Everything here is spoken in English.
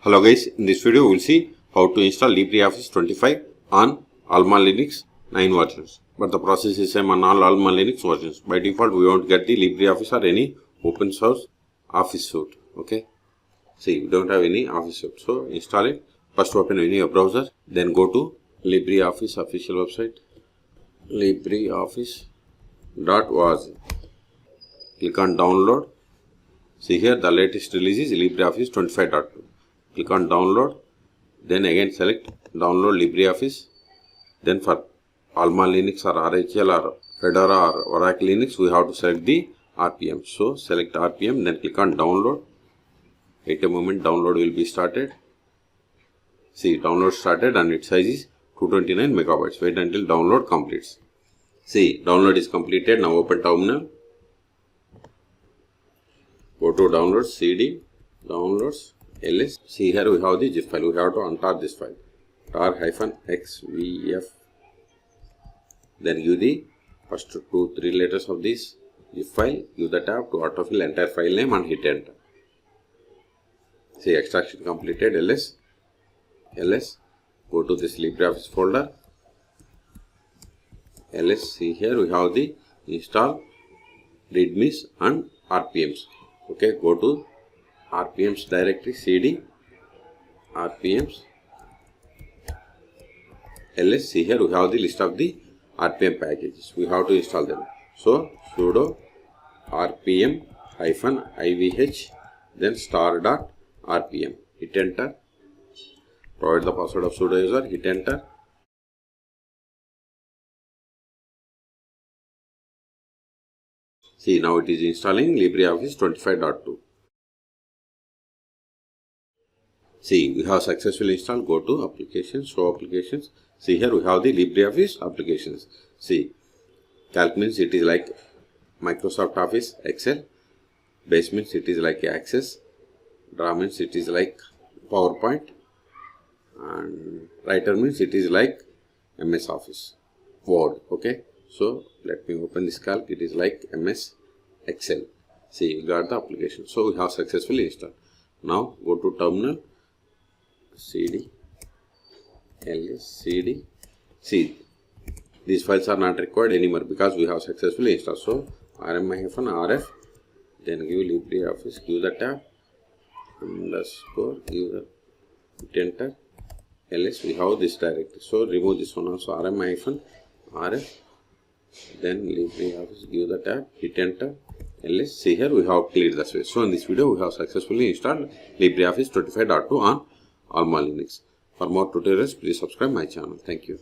Hello guys, in this video we will see how to install LibreOffice 25 on AlmaLinux 9 versions. But the process is same on all AlmaLinux versions. By default we won't get the LibreOffice or any open source office suite. Okay. See, we don't have any office suite. So install it. First open any browser. Then go to LibreOffice official website. LibreOffice.org. Click on download. See here the latest release is LibreOffice 25.2. Click on download, then again select download LibreOffice. Then for AlmaLinux or RHL or Fedora or Oracle Linux, we have to select the RPM. So select RPM, then click on download. Wait a moment, download will be started. See, download started and its size is 229 megabytes. Wait until download completes. See, download is completed. Now open terminal. Go to downloads, CD, downloads, ls. See here we have the zip file. We have to untar this file. tar-xvf. Then give the first 2-3 letters of this zip file. Give the tab to autofill entire file name and hit enter. See, extraction completed. ls. Go to this LibreOffice folder. ls. See here we have the install readmes and RPMs. Okay, go to RPMs directory, CD, RPMs, ls. See here we have the list of the RPM packages. We have to install them. So sudo rpm-ivh, then star.rpm. Hit enter. Provide the password of sudo user. Hit enter. See, now it is installing LibreOffice 25.2. See, we have successfully installed. Go to applications, show applications. See here we have the LibreOffice applications. See, calc means it is like Microsoft Office, Excel. Base means it is like Access. Draw means it is like PowerPoint. And writer means it is like MS Office, Word. Okay. So let me open this calc. It is like MS Excel. See, we got the application. So we have successfully installed. Now go to terminal. CD, ls, CD. See, these files are not required anymore because we have successfully installed. So rm-rf, then give LibreOffice, give the tab, underscore, give the hit enter. ls, we have this directory. So remove this one also, rm-rf, then LibreOffice, give the tab, hit enter. ls. See here we have cleared the space. So in this video we have successfully installed LibreOffice 25.2 on AlmaLinux. For more tutorials, please subscribe my channel. Thank you.